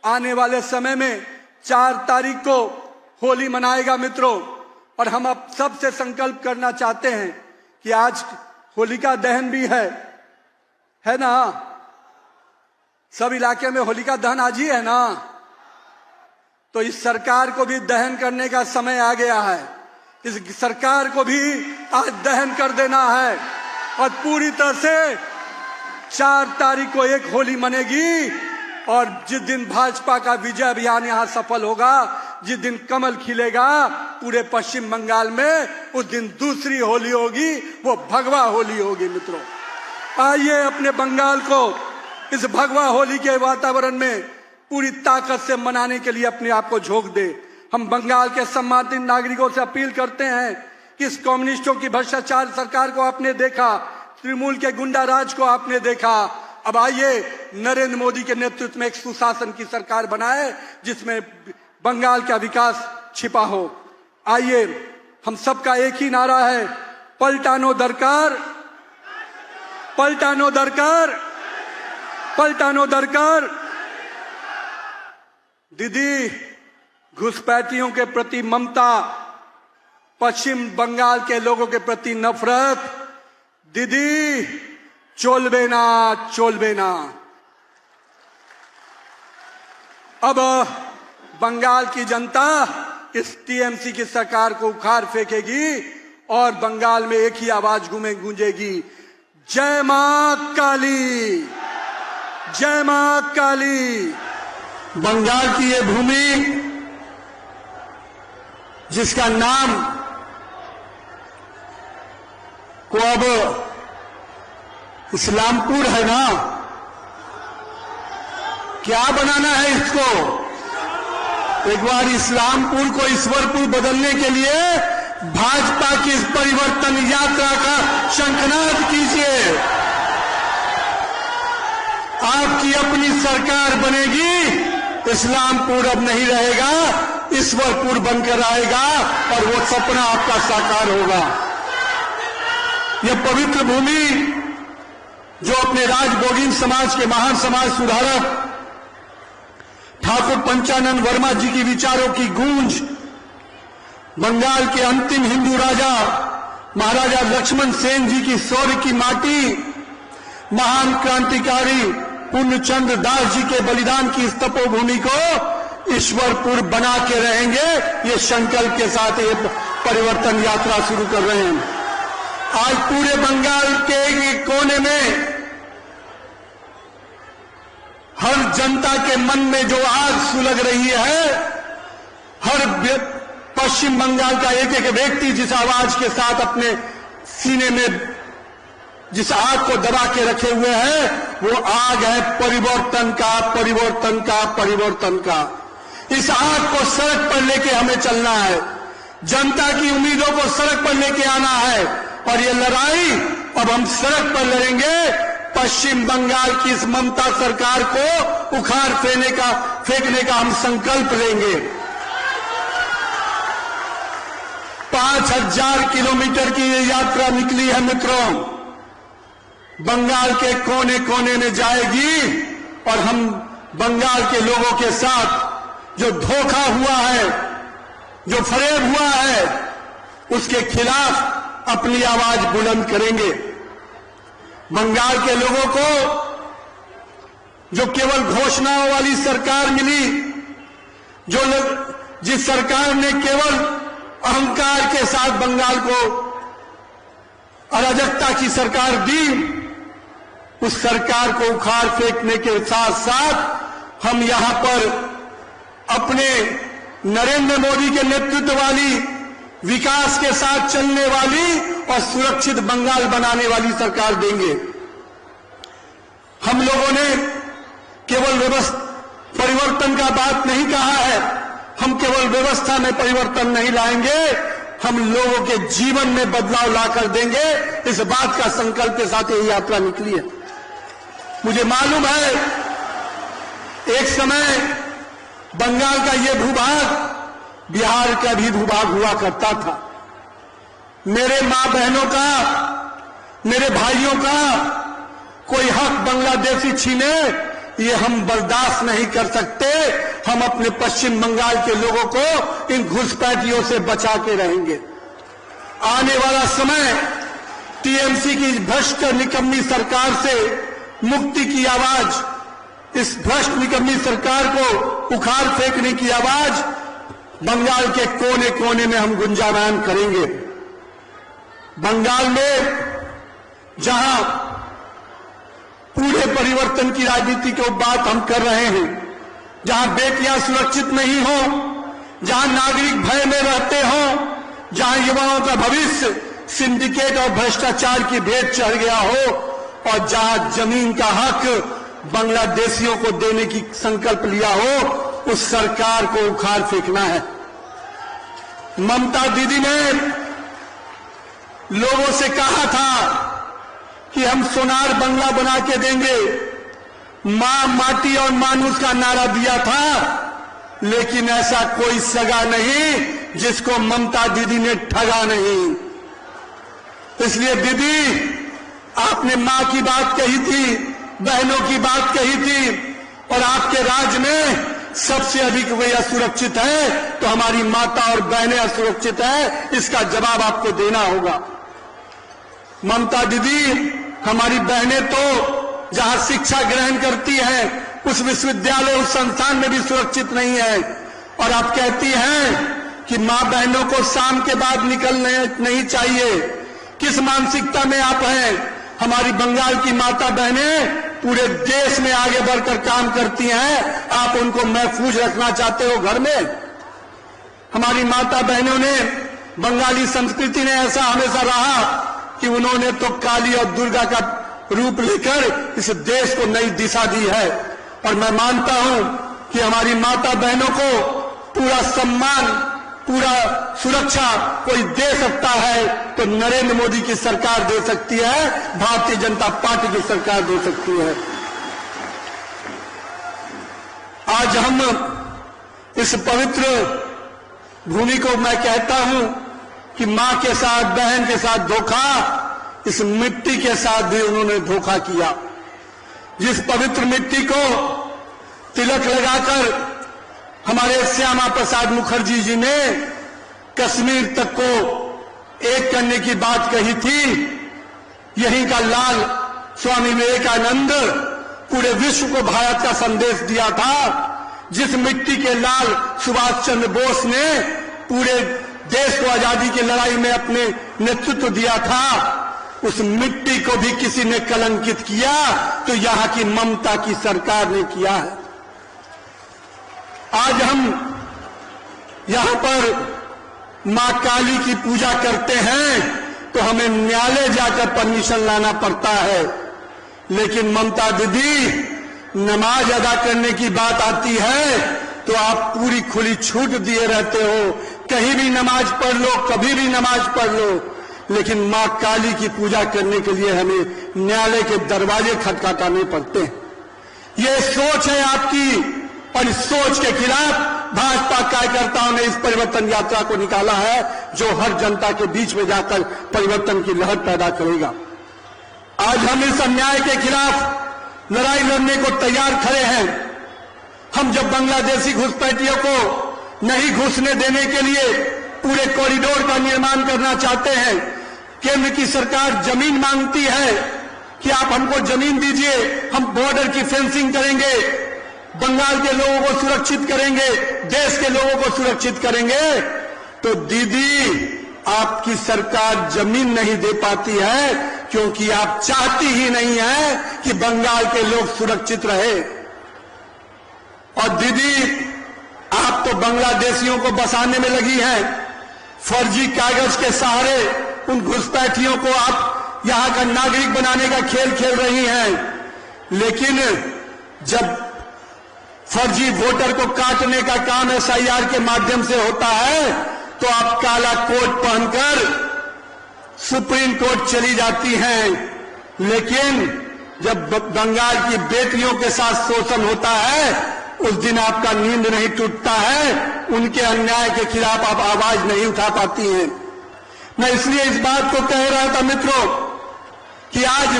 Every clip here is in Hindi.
आने वाले समय में 4 तारीख को होली मनाएगा मित्रों। और हम अब सबसे संकल्प करना चाहते हैं कि आज होलिका दहन भी है ना? सब इलाके में होलिका दहन आज ही है ना? तो इस सरकार को भी दहन करने का समय आ गया है। इस सरकार को भी आज दहन कर देना है और पूरी तरह से 4 तारीख को एक होली मनेगी। और जिस दिन भाजपा का विजय अभियान यहाँ सफल होगा, जिस दिन कमल खिलेगा पूरे पश्चिम बंगाल में, उस दिन दूसरी होली होगी, वो भगवा होली होगी मित्रों। आइए अपने बंगाल को इस भगवा होली के वातावरण में पूरी ताकत से मनाने के लिए अपने आप को झोंक दे। हम बंगाल के सम्मानित नागरिकों से अपील करते हैं कि इस कम्युनिस्टों की भ्रष्टाचार सरकार को आपने देखा, तृणमूल के गुंडा राज को आपने देखा। अब आइए नरेंद्र मोदी के नेतृत्व में एक सुशासन की सरकार बनाए जिसमें बंगाल का विकास छिपा हो। आइए हम सबका एक ही नारा है, पलटानो दरकार, पलटानो दरकार, पलटानो दरकार। दीदी, घुसपैठियों के प्रति ममता, पश्चिम बंगाल के लोगों के प्रति नफरत, दीदी चोलबे ना, चोलबे ना। अब बंगाल की जनता इस टीएमसी की सरकार को उखाड़ फेंकेगी और बंगाल में एक ही आवाज गूंजेगी, जय मां काली, जय मां काली। बंगाल की ये भूमि जिसका नाम को अब इस्लामपुर है ना, क्या बनाना है इसको? एक बार इस्लामपुर को ईश्वरपुर बदलने के लिए भाजपा की इस परिवर्तन यात्रा का शंखनाद कीजिए। आपकी अपनी सरकार बनेगी, इस्लामपुर अब नहीं रहेगा, ईश्वरपुर बनकर आएगा और वो सपना आपका साकार होगा। यह पवित्र भूमि जो अपने राजभोगिन समाज के महान समाज सुधारक ठाकुर पंचानन वर्मा जी की विचारों की गूंज, बंगाल के अंतिम हिंदू राजा महाराजा लक्ष्मण सेन जी की शौर्य की माटी, महान क्रांतिकारी पूर्णचंद्र दास जी के बलिदान की इस तपोभूमि को ईश्वरपुर बना के रहेंगे, ये संकल्प के साथ ये परिवर्तन यात्रा शुरू कर रहे हैं। आज पूरे बंगाल के एक कोने में हर जनता के मन में जो आग सुलग रही है, हर पश्चिम बंगाल का एक एक व्यक्ति जिस आवाज के साथ अपने सीने में जिस आग को दबा के रखे हुए है, वो आग है परिवर्तन का, परिवर्तन का, परिवर्तन का। इस आग को सड़क पर लेके हमें चलना है, जनता की उम्मीदों को सड़क पर लेके आना है और ये लड़ाई अब हम सड़क पर लड़ेंगे। पश्चिम बंगाल की इस ममता सरकार को उखाड़ फेंकने का हम संकल्प लेंगे। 5000 किलोमीटर की ये यात्रा निकली है मित्रों, बंगाल के कोने कोने में जाएगी और हम बंगाल के लोगों के साथ जो धोखा हुआ है, जो फरेब हुआ है, उसके खिलाफ अपनी आवाज बुलंद करेंगे। बंगाल के लोगों को जो केवल घोषणाओं वाली सरकार मिली, जिस सरकार ने केवल अहंकार के साथ बंगाल को अराजकता की सरकार दी, उस सरकार को उखाड़ फेंकने के साथ साथ हम यहां पर अपने नरेंद्र मोदी के नेतृत्व वाली, विकास के साथ चलने वाली और सुरक्षित बंगाल बनाने वाली सरकार देंगे। हम लोगों ने केवल परिवर्तन का बात नहीं कहा है, हम केवल व्यवस्था में परिवर्तन नहीं लाएंगे, हम लोगों के जीवन में बदलाव लाकर देंगे। इस बात का संकल्प के साथ यह यात्रा निकली है। मुझे मालूम है एक समय बंगाल का यह भूभाग बिहार का भी भूभाग हुआ करता था। मेरे मां बहनों का, मेरे भाइयों का कोई हक बांग्लादेशी छीने, ये हम बर्दाश्त नहीं कर सकते। हम अपने पश्चिम बंगाल के लोगों को इन घुसपैठियों से बचा के रहेंगे। आने वाला समय टीएमसी की भ्रष्ट निकम्मी सरकार से मुक्ति की आवाज, इस भ्रष्ट निकम्मी सरकार को उखाड़ फेंकने की आवाज बंगाल के कोने कोने में हम गुंजायमान करेंगे। बंगाल में जहां पूरे परिवर्तन की राजनीति की बात हम कर रहे हैं, जहां बेटियां सुरक्षित नहीं हो, जहां नागरिक भय में रहते हो, जहां युवाओं का भविष्य सिंडिकेट और भ्रष्टाचार की भेंट चढ़ गया हो, और जहां जमीन का हक बांग्लादेशियों को देने की संकल्प लिया हो, उस सरकार को उखाड़ फेंकना है। ममता दीदी ने लोगों से कहा था कि हम सोनार बंगला बना के देंगे, मां, माटी और मानुष का नारा दिया था, लेकिन ऐसा कोई सगा नहीं जिसको ममता दीदी ने ठगा नहीं। इसलिए दीदी, आपने मां की बात कही थी, बहनों की बात कही थी, और आपके राज्य में सबसे अधिक वे असुरक्षित है, तो हमारी माता और बहनें असुरक्षित है, इसका जवाब आपको देना होगा। ममता दीदी, हमारी बहनें तो जहां शिक्षा ग्रहण करती हैं, उस विश्वविद्यालय, उस संस्थान में भी सुरक्षित नहीं है, और आप कहती हैं कि मां बहनों को शाम के बाद निकलने नहीं चाहिए। किस मानसिकता में आप हैं? हमारी बंगाल की माता बहनें पूरे देश में आगे बढ़कर काम करती हैं, आप उनको महफूज रखना चाहते हो घर में? हमारी माता बहनों ने, बंगाली संस्कृति ने ऐसा हमेशा रहा कि उन्होंने तो काली और दुर्गा का रूप लेकर इस देश को नई दिशा दी है। और मैं मानता हूं कि हमारी माता बहनों को पूरा सम्मान, पूरा सुरक्षा कोई दे सकता है तो नरेंद्र मोदी की सरकार दे सकती है, भारतीय जनता पार्टी की सरकार दे सकती है। आज हम इस पवित्र भूमि को मैं कहता हूं कि मां के साथ, बहन के साथ धोखा, इस मिट्टी के साथ भी उन्होंने धोखा किया। जिस पवित्र मिट्टी को तिलक लगाकर हमारे श्यामा प्रसाद मुखर्जी जी ने कश्मीर तक को एक करने की बात कही थी, यहीं का लाल स्वामी विवेकानंद पूरे विश्व को भारत का संदेश दिया था। जिस मिट्टी के लाल सुभाष चंद्र बोस ने पूरे देश को आजादी की लड़ाई में अपने नेतृत्व दिया था, उस मिट्टी को भी किसी ने कलंकित किया तो यहां की ममता की सरकार ने किया है। आज हम यहां पर मां काली की पूजा करते हैं तो हमें न्यायालय जाकर परमिशन लाना पड़ता है, लेकिन ममता दीदी, नमाज अदा करने की बात आती है तो आप पूरी खुली छूट दिए रहते हो, कहीं भी नमाज पढ़ लो, कभी भी नमाज पढ़ लो, लेकिन मां काली की पूजा करने के लिए हमें न्यायालय के दरवाजे खटखटाने पड़ते हैं। ये सोच है आपकी, और इस सोच के खिलाफ भाजपा कार्यकर्ताओं ने इस परिवर्तन यात्रा को निकाला है, जो हर जनता के बीच में जाकर परिवर्तन की लहर पैदा करेगा। आज हम इस अन्याय के खिलाफ लड़ाई लड़ने को तैयार खड़े हैं। हम जब बांग्लादेशी घुसपैठियों को नहीं घुसने देने के लिए पूरे कॉरिडोर का निर्माण करना चाहते हैं, केंद्र की सरकार जमीन मांगती है कि आप हमको जमीन दीजिए, हम बॉर्डर की फेंसिंग करेंगे, बंगाल के लोगों को सुरक्षित करेंगे, देश के लोगों को सुरक्षित करेंगे, तो दीदी, आपकी सरकार जमीन नहीं दे पाती है क्योंकि आप चाहती ही नहीं है कि बंगाल के लोग सुरक्षित रहे। और दीदी, आप तो बांग्लादेशियों को बसाने में लगी हैं, फर्जी कागज के सहारे उन घुसपैठियों को आप यहां का नागरिक बनाने का खेल खेल रही हैं। लेकिन जब फर्जी वोटर को काटने का काम एसआईआर के माध्यम से होता है तो आप काला कोट पहनकर सुप्रीम कोर्ट चली जाती हैं, लेकिन जब बंगाल की बेटियों के साथ शोषण होता है उस दिन आपका नींद नहीं टूटता है, उनके अन्याय के खिलाफ आप आवाज नहीं उठा पाती हैं। मैं इसलिए इस बात को कह रहा था मित्रों कि आज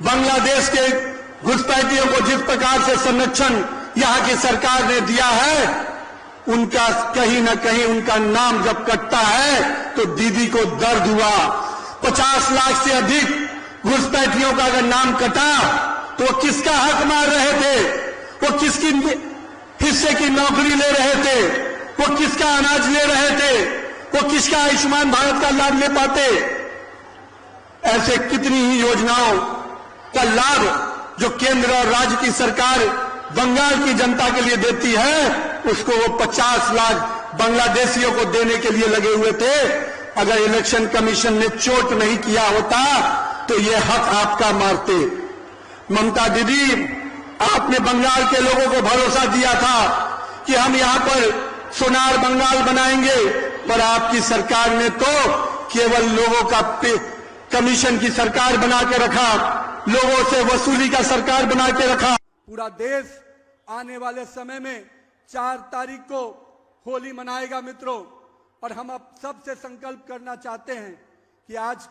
बांग्लादेश के घुसपैठियों को जिस प्रकार से संरक्षण यहां की सरकार ने दिया है, उनका कहीं न कहीं उनका नाम जब कटता है तो दीदी को दर्द हुआ। 50 लाख से अधिक घुसपैठियों का अगर नाम कटा तो वो किसका हक मार रहे थे, वो किसकी हिस्से की नौकरी ले रहे थे, वो किसका अनाज ले रहे थे, वो किसका आयुष्मान भारत का लाभ ले पाते। ऐसे कितनी ही योजनाओं का लाभ जो केंद्र और राज्य की सरकार बंगाल की जनता के लिए देती है, उसको वो 50 लाख बांग्लादेशियों को देने के लिए लगे हुए थे। अगर इलेक्शन कमीशन ने चोट नहीं किया होता तो ये हक आपका मारते। ममता दीदी, आपने बंगाल के लोगों को भरोसा दिया था कि हम यहां पर सोनार बंगाल बनाएंगे, पर आपकी सरकार ने तो केवल लोगों का कमीशन की सरकार बना के रखा, लोगों से वसूली का सरकार बना के रखा। पूरा देश आने वाले समय में 4 तारीख को होली मनाएगा मित्रों, और हम अब सबसे संकल्प करना चाहते हैं कि आज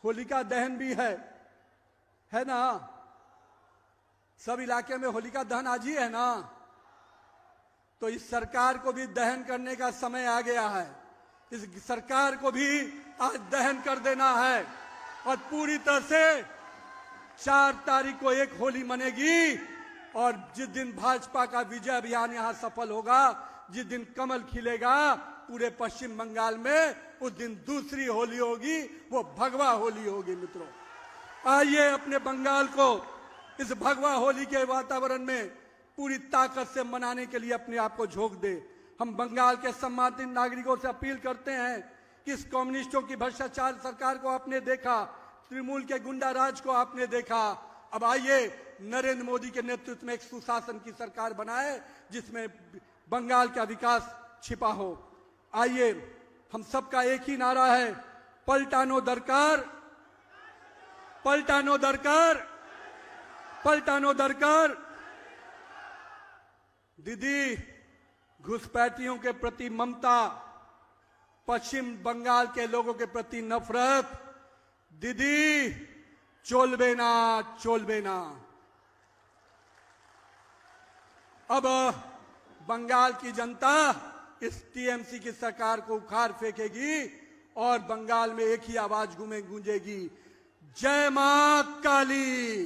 होलिका दहन भी है ना। सब इलाके में होलिका दहन आज ही है ना। तो इस सरकार को भी दहन करने का समय आ गया है। इस सरकार को भी आज दहन कर देना है, और पूरी तरह से 4 तारीख को एक होली मनेगी। और जिस दिन भाजपा का विजय अभियान यहां सफल होगा, जिस दिन कमल खिलेगा पूरे पश्चिम बंगाल में, उस दिन दूसरी होली होगी, वो भगवा होली होगी मित्रों। आइए अपने बंगाल को इस भगवा होली के वातावरण में पूरी ताकत से मनाने के लिए अपने आप को झोंक दे। हम बंगाल के सम्मानित नागरिकों से अपील करते हैं कि इस कम्युनिस्टों की भ्रष्टाचार सरकार को आपने देखा, तृणमूल के गुंडा राज को आपने देखा। अब आइए नरेंद्र मोदी के नेतृत्व में एक सुशासन की सरकार बनाए, जिसमें बंगाल का विकास छिपा हो। आइए, हम सबका एक ही नारा है, पलटानो दरकार, पलटानो दरकार, पलटानो दरकार। दीदी, घुसपैठियों के प्रति ममता, पश्चिम बंगाल के लोगों के प्रति नफरत, दीदी चोलबे ना, चोलबे ना। अब बंगाल की जनता इस टीएमसी की सरकार को उखाड़ फेंकेगी, और बंगाल में एक ही आवाज गूंजेगी, जय मां काली।